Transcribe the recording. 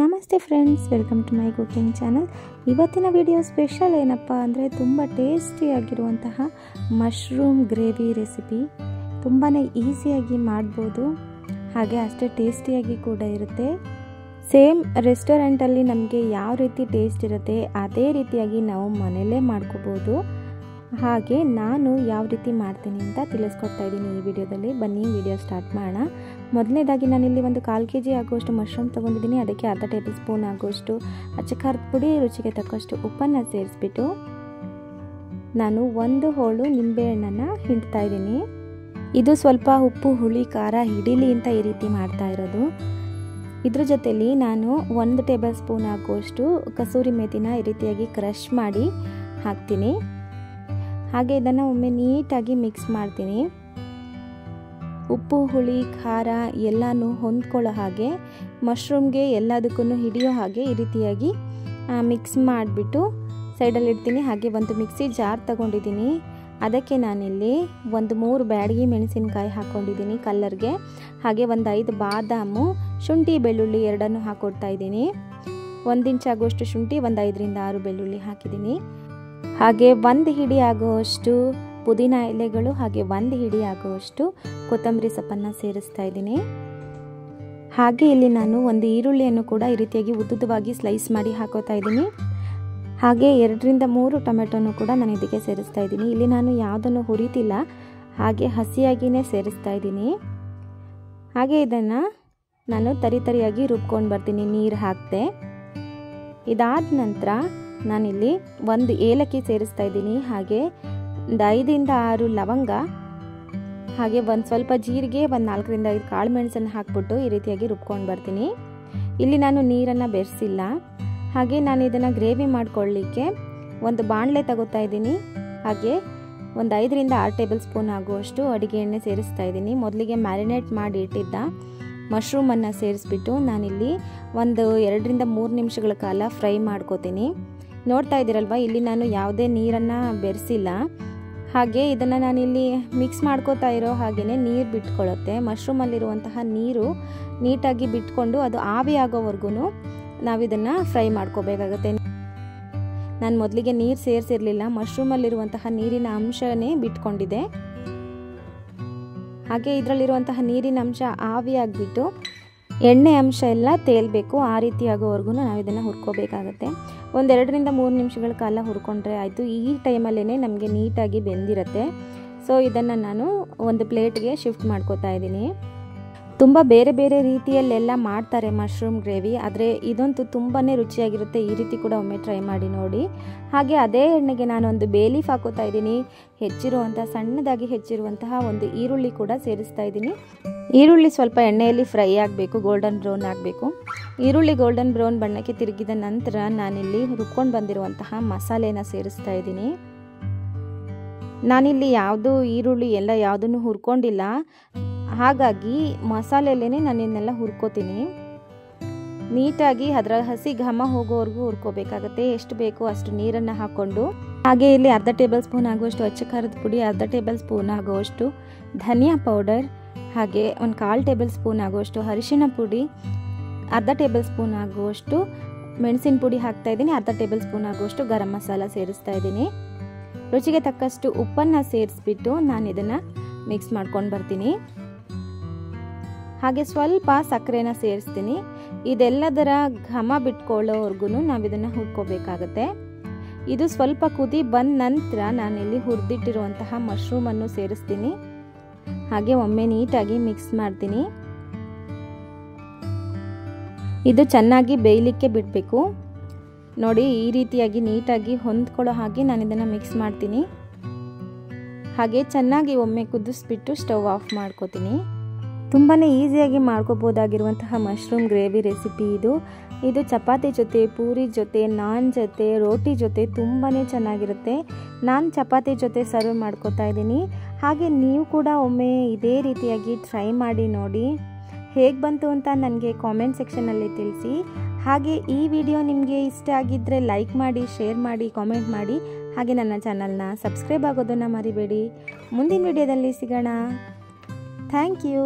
ನಮಸ್ತೆ friends, welcome to my cooking channel. ಇವತ್ತಿನ video special ಏನಪ್ಪ ಅಂದರೆ ತುಂಬ ಟೇಸ್ಟಿಯಾಗಿರುವಂತಹ ಮಶ್ರೂಮ್ ಗ್ರೇವಿ ರೆಸಿಪಿ. ತುಂಬಾ ಈಸಿಯಾಗಿ ಮಾಡ್ಬೋದು, ಹಾಗೆ ಅಷ್ಟೇ ಟೇಸ್ಟಿಯಾಗಿ ಕೂಡ ಇರುತ್ತೆ. ಸೇಮ್ ರೆಸ್ಟೋರೆಂಟಲ್ಲಿ ನಮಗೆ ಯಾವ ರೀತಿ ಟೇಸ್ಟ್ ಇರುತ್ತೆ ಅದೇ ರೀತಿಯಾಗಿ ನಾವು ಮನೆಯಲ್ಲೇ ಮಾಡ್ಕೋಬೋದು. ಹಾಗೆ ನಾನು ಯಾವ ರೀತಿ ಮಾಡ್ತೀನಿ ಅಂತ ತಿಳಿಸ್ಕೊಡ್ತಾ ಇದ್ದೀನಿ ಈ ವಿಡಿಯೋದಲ್ಲಿ. ಬನ್ನಿ ವಿಡಿಯೋ ಸ್ಟಾರ್ಟ್ ಮಾಡೋಣ. ಮೊದಲನೇದಾಗಿ ನಾನಿಲ್ಲಿ ಒಂದು 1/4 kg ಆಗುವಷ್ಟು ಮಶ್ರೂಮ್ ತೊಗೊಂಡಿದ್ದೀನಿ. ಅದಕ್ಕೆ ಅರ್ಧ ಟೇಬಲ್ ಸ್ಪೂನ್ ಆಗುವಷ್ಟು ಅಚ್ಚ ಖಾರದ ಪುಡಿ, ರುಚಿಗೆ ತಕ್ಕಷ್ಟು ಉಪ್ಪನ್ನು ಸೇರಿಸ್ಬಿಟ್ಟು ನಾನು 1 ಹೋಳು ನಿಂಬೆಹಣ್ಣನ್ನು ಹಿಂಡ್ತಾ ಇದ್ದೀನಿ. ಇದು ಸ್ವಲ್ಪ ಉಪ್ಪು ಹುಳಿ ಖಾರ ಹಿಡೀಲಿ ಅಂತ ಈ ರೀತಿ ಮಾಡ್ತಾ ಇರೋದು. ಇದ್ರ ಜೊತೆಲಿ ನಾನು 1 ಟೇಬಲ್ ಸ್ಪೂನ್ ಆಗುವಷ್ಟು ಕಸೂರಿ ಮೇಥಿನ ಈ ರೀತಿಯಾಗಿ ಕ್ರಷ್ ಮಾಡಿ ಹಾಕ್ತೀನಿ. ಹಾಗೆ ಇದನ್ನು ಒಮ್ಮೆ ನೀಟಾಗಿ ಮಿಕ್ಸ್ ಮಾಡ್ತೀನಿ. ಉಪ್ಪು ಹುಳಿ ಖಾರ ಎಲ್ಲನೂ ಹೊಂದ್ಕೊಳ್ಳೋ ಹಾಗೆ, ಮಶ್ರೂಮ್ಗೆ ಎಲ್ಲದಕ್ಕೂ ಹಿಡಿಯೋ ಹಾಗೆ ಈ ರೀತಿಯಾಗಿ ಮಿಕ್ಸ್ ಮಾಡಿಬಿಟ್ಟು ಸೈಡಲ್ಲಿ ಇಡ್ತೀನಿ. ಹಾಗೆ ಒಂದು ಮಿಕ್ಸಿ ಜಾರ್ ತಗೊಂಡಿದ್ದೀನಿ. ಅದಕ್ಕೆ ನಾನಿಲ್ಲಿ 3 ಬ್ಯಾಡಗಿ ಮೆಣಸಿನಕಾಯಿ ಹಾಕ್ಕೊಂಡಿದ್ದೀನಿ ಕಲ್ಲರ್ಗೆ. ಹಾಗೆ 5 ಬಾದಾಮು, ಶುಂಠಿ ಬೆಳ್ಳುಳ್ಳಿ ಎರಡನ್ನು ಹಾಕ್ಕೊಡ್ತಾ ಇದ್ದೀನಿ. 1 ಇಂಚ್ ಆಗುವಷ್ಟು ಶುಂಠಿ, 5 ರಿಂದ 6 ಬೆಳ್ಳುಳ್ಳಿ ಹಾಕಿದ್ದೀನಿ. ಹಾಗೆ 1 ಹಿಡಿ ಆಗುವಷ್ಟು ಪುದೀನ ಎಲೆಗಳು, ಹಾಗೆ 1 ಹಿಡಿ ಆಗುವಷ್ಟು ಕೊತ್ತಂಬರಿ ಸೊಪ್ಪನ್ನು ಸೇರಿಸ್ತಾ ಇದ್ದೀನಿ. ಹಾಗೆ ಇಲ್ಲಿ ನಾನು 1 ಈರುಳ್ಳಿಯನ್ನು ಕೂಡ ಈ ರೀತಿಯಾಗಿ ಉದ್ದುದ್ದವಾಗಿ ಸ್ಲೈಸ್ ಮಾಡಿ ಹಾಕೋತಾ ಇದ್ದೀನಿ. ಹಾಗೆ 2 ರಿಂದ 3 ಟೊಮೆಟೊನು ಕೂಡ ನಾನು ಇದಕ್ಕೆ ಸೇರಿಸ್ತಾ ಇದ್ದೀನಿ. ಇಲ್ಲಿ ನಾನು ಯಾವುದನ್ನು ಹುರಿತಿಲ್ಲ, ಹಾಗೆ ಹಸಿಯಾಗಿಯೇ ಸೇರಿಸ್ತಾ ಇದ್ದೀನಿ. ಹಾಗೆ ಇದನ್ನು ನಾನು ತರಿಯಾಗಿ ರುಬ್ಕೊಂಡು ಬರ್ತೀನಿ, ನೀರು ಹಾಕದೆ. ಇದಾದ ನಂತರ ನಾನಿಲ್ಲಿ 1 ಏಲಕ್ಕಿ ಸೇರಿಸ್ತಾ ಇದ್ದೀನಿ. ಹಾಗೆ 5 ರಿಂದ 6 ಲವಂಗ, ಹಾಗೆ ಸ್ವಲ್ಪ ಜೀರಿಗೆ, 4 ರಿಂದ 5 ಕಾಳು ಮೆಣಸನ್ನು ಹಾಕ್ಬಿಟ್ಟು ಈ ರೀತಿಯಾಗಿ ರುಬ್ಕೊಂಡು ಬರ್ತೀನಿ. ಇಲ್ಲಿ ನಾನು ನೀರನ್ನು ಬೆರೆಸಿಲ್ಲ. ಹಾಗೆ ನಾನು ಇದನ್ನು ಗ್ರೇವಿ ಮಾಡ್ಕೊಳ್ಳಿಕ್ಕೆ 1 ಬಾಣಲೆ ತಗೋತಾ ಇದ್ದೀನಿ. ಹಾಗೆ 5 ರಿಂದ 6 ಟೇಬಲ್ ಸ್ಪೂನ್ ಆಗುವಷ್ಟು ಅಡುಗೆ ಎಣ್ಣೆ ಸೇರಿಸ್ತಾ ಇದ್ದೀನಿ. ಮೊದಲಿಗೆ ಮ್ಯಾರಿನೇಟ್ ಮಾಡಿ ಇಟ್ಟಿದ್ದ ಮಶ್ರೂಮನ್ನು ಸೇರಿಸ್ಬಿಟ್ಟು ನಾನಿಲ್ಲಿ 2 ರಿಂದ 3 ನಿಮಿಷಗಳ ಕಾಲ ಫ್ರೈ ಮಾಡ್ಕೋತೀನಿ. ನೋಡ್ತಾ ಇದ್ದೀರಲ್ವ, ಇಲ್ಲಿ ನಾನು ಯಾವುದೇ ನೀರನ್ನು ಬೆರೆಸಿಲ್ಲ. ಹಾಗೆ ಇದನ್ನು ನಾನಿಲ್ಲಿ ಮಿಕ್ಸ್ ಮಾಡ್ಕೋತಾ ಇರೋ ಹಾಗೆಯೇ ನೀರು ಬಿಟ್ಕೊಳ್ಳುತ್ತೆ. ಮಶ್ರೂಮಲ್ಲಿರುವಂತಹ ನೀರು ನೀಟಾಗಿ ಬಿಟ್ಕೊಂಡು ಅದು ಆವಿ ಆಗೋವರೆಗೂ ನಾವಿದನ್ನು ಫ್ರೈ ಮಾಡ್ಕೋಬೇಕಾಗತ್ತೆ. ನಾನು ಮೊದಲಿಗೆ ನೀರು ಸೇರಿಸಿರಲಿಲ್ಲ, ಮಶ್ರೂಮಲ್ಲಿರುವಂತಹ ನೀರಿನ ಅಂಶನೇ ಬಿಟ್ಕೊಂಡಿದೆ. ಹಾಗೆ ಇದರಲ್ಲಿರುವಂತಹ ನೀರಿನ ಅಂಶ ಆವಿಯಾಗಿಬಿಟ್ಟು ಎಣ್ಣೆ ಅಂಶ ಎಲ್ಲ ತೇಲ್ಬೇಕು. ಆ ರೀತಿ ಆಗೋವರೆಗೂ ನಾವು ಇದನ್ನು ಹುರ್ಕೋಬೇಕಾಗತ್ತೆ. 2 ರಿಂದ 3 ನಿಮಿಷಗಳ ಕಾಲ ಹುರ್ಕೊಂಡ್ರೆ ಆಯಿತು. ಈ ಟೈಮಲ್ಲೇ ನಮಗೆ ನೀಟಾಗಿ ಬೆಂದಿರುತ್ತೆ. ಸೊ ಇದನ್ನು ನಾನು ಒಂದು ಪ್ಲೇಟ್ಗೆ ಶಿಫ್ಟ್ ಮಾಡ್ಕೋತಾ ಇದ್ದೀನಿ. ತುಂಬ ಬೇರೆ ಬೇರೆ ರೀತಿಯಲ್ಲೆಲ್ಲ ಮಾಡ್ತಾರೆ ಮಶ್ರೂಮ್ ಗ್ರೇವಿ, ಆದರೆ ಇದಂತೂ ತುಂಬಾ ರುಚಿಯಾಗಿರುತ್ತೆ. ಈ ರೀತಿ ಕೂಡ ಒಮ್ಮೆ ಟ್ರೈ ಮಾಡಿ ನೋಡಿ. ಹಾಗೆ ಅದೇ ಎಣ್ಣೆಗೆ ನಾನು 1 ಬೇ ಲೀಫ್ ಹಾಕೋತಾ ಇದ್ದೀನಿ. ಸಣ್ಣದಾಗಿ ಹೆಚ್ಚಿರುವಂತಹ 1 ಈರುಳ್ಳಿ ಕೂಡ ಸೇರಿಸ್ತಾ ಇದ್ದೀನಿ. ಈರುಳ್ಳಿ ಸ್ವಲ್ಪ ಎಣ್ಣೆಯಲ್ಲಿ ಫ್ರೈ ಆಗಬೇಕು, ಗೋಲ್ಡನ್ ಬ್ರೌನ್ ಆಗಬೇಕು. ಈರುಳ್ಳಿ ಗೋಲ್ಡನ್ ಬ್ರೌನ್ ಬಣ್ಣಕ್ಕೆ ತಿರುಗಿದ ನಂತರ ನಾನಿಲ್ಲಿ ರುಬ್ಕೊಂಡು ಬಂದಿರುವಂತಹ ಮಸಾಲೆನ ಸೇರಿಸ್ತಾ ಇದ್ದೀನಿ. ನಾನಿಲ್ಲಿ ಯಾವುದು ಈರುಳ್ಳಿ ಎಲ್ಲ ಯಾವುದನ್ನು ಹುರ್ಕೊಂಡಿಲ್ಲ, ಹಾಗಾಗಿ ಮಸಾಲೆಯಲ್ಲೇ ನಾನು ಇದನ್ನೆಲ್ಲ ಹುರ್ಕೋತೀನಿ. ನೀಟಾಗಿ ಅದರ ಹಸಿ ಘಮ ಹೋಗೋವರೆಗೂ ಹುರ್ಕೋಬೇಕಾಗತ್ತೆ. ಎಷ್ಟು ಬೇಕೋ ಅಷ್ಟು ನೀರನ್ನು ಹಾಕ್ಕೊಂಡು, ಹಾಗೆ ಇಲ್ಲಿ ಅರ್ಧ ಟೇಬಲ್ ಸ್ಪೂನ್ ಆಗುವಷ್ಟು ಅಚ್ಚ ಖಾರದ ಪುಡಿ, ಅರ್ಧ ಟೇಬಲ್ ಸ್ಪೂನ್ ಆಗುವಷ್ಟು ಧನಿಯಾ ಪೌಡರ್, ಹಾಗೆ 1/4 ಟೇಬಲ್ ಸ್ಪೂನ್ ಆಗುವಷ್ಟು ಅರಿಶಿಣ ಪುಡಿ, ಅರ್ಧ ಟೇಬಲ್ ಸ್ಪೂನ್ ಆಗುವಷ್ಟು ಮೆಣಸಿನ ಪುಡಿ ಹಾಕ್ತಾ ಇದ್ದೀನಿ. ಅರ್ಧ ಟೇಬಲ್ ಸ್ಪೂನ್ ಆಗುವಷ್ಟು ಗರಂ ಮಸಾಲ ಸೇರಿಸ್ತಾ ಇದ್ದೀನಿ. ರುಚಿಗೆ ತಕ್ಕಷ್ಟು ಉಪ್ಪನ್ನು ಸೇರಿಸ್ಬಿಟ್ಟು ನಾನು ಇದನ್ನು ಮಿಕ್ಸ್ ಮಾಡ್ಕೊಂಡು ಬರ್ತೀನಿ. ಹಾಗೆ ಸ್ವಲ್ಪ ಸಕ್ಕರೆನ ಸೇರಿಸ್ತೀನಿ. ಇದೆಲ್ಲದರ ಘಮ ಬಿಟ್ಕೊಳ್ಳೋವರೆಗೂ ನಾವು ಇದನ್ನು ಹುರ್ಕೋಬೇಕಾಗತ್ತೆ. ಇದು ಸ್ವಲ್ಪ ಕುದಿ ಬಂದ ನಂತರ ನಾನಿಲ್ಲಿ ಹುರಿದಿಟ್ಟಿರುವಂತಹ ಮಶ್ರೂಮನ್ನು ಸೇರಿಸ್ತೀನಿ. ಹಾಗೆ ಒಮ್ಮೆ ನೀಟಾಗಿ ಮಿಕ್ಸ್ ಮಾಡ್ತೀನಿ. ಇದು ಚೆನ್ನಾಗಿ ಬೇಯಲಿಕ್ಕೆ ಬಿಡಬೇಕು. ನೋಡಿ, ಈ ರೀತಿಯಾಗಿ ನೀಟಾಗಿ ಹೊಂದ್ಕೊಳ್ಳೋ ಹಾಗೆ ನಾನು ಇದನ್ನು ಮಿಕ್ಸ್ ಮಾಡ್ತೀನಿ. ಹಾಗೆ ಚೆನ್ನಾಗಿ ಒಮ್ಮೆ ಕುದಿಸ್ಬಿಟ್ಟು ಸ್ಟವ್ ಆಫ್ ಮಾಡ್ಕೋತೀನಿ. ತುಂಬಾ ಈಸಿಯಾಗಿ ಮಾಡ್ಕೋಬೋದಾಗಿರುವಂತಹ ಮಶ್ರೂಮ್ ಗ್ರೇವಿ ರೆಸಿಪಿ ಇದು ಚಪಾತಿ ಜೊತೆ, ಪೂರಿ ಜೊತೆ, ನಾನ್ ಜೊತೆ, ರೋಟಿ ಜೊತೆ ತುಂಬಾ ಚೆನ್ನಾಗಿರುತ್ತೆ. ನಾನು ಚಪಾತಿ ಜೊತೆ ಸರ್ವ್ ಮಾಡ್ಕೋತಾ ಇದ್ದೀನಿ. ಹಾಗೆ ನೀವು ಕೂಡ ಒಮ್ಮೆ ಇದೇ ರೀತಿಯಾಗಿ ಟ್ರೈ ಮಾಡಿ ನೋಡಿ. ಹೇಗೆ ಬಂತು ಅಂತ ನನಗೆ ಕಾಮೆಂಟ್ ಸೆಕ್ಷನಲ್ಲಿ ತಿಳಿಸಿ. ಹಾಗೆ ಈ ವಿಡಿಯೋ ನಿಮಗೆ ಇಷ್ಟ ಆಗಿದ್ದರೆ ಲೈಕ್ ಮಾಡಿ, ಶೇರ್ ಮಾಡಿ, ಕಾಮೆಂಟ್ ಮಾಡಿ. ಹಾಗೆ ನನ್ನ ಚಾನಲ್ನ ಸಬ್ಸ್ಕ್ರೈಬ್ ಆಗೋದನ್ನು ಮರಿಬೇಡಿ. ಮುಂದಿನ ವಿಡಿಯೋದಲ್ಲಿ ಸಿಗೋಣ. Thank you.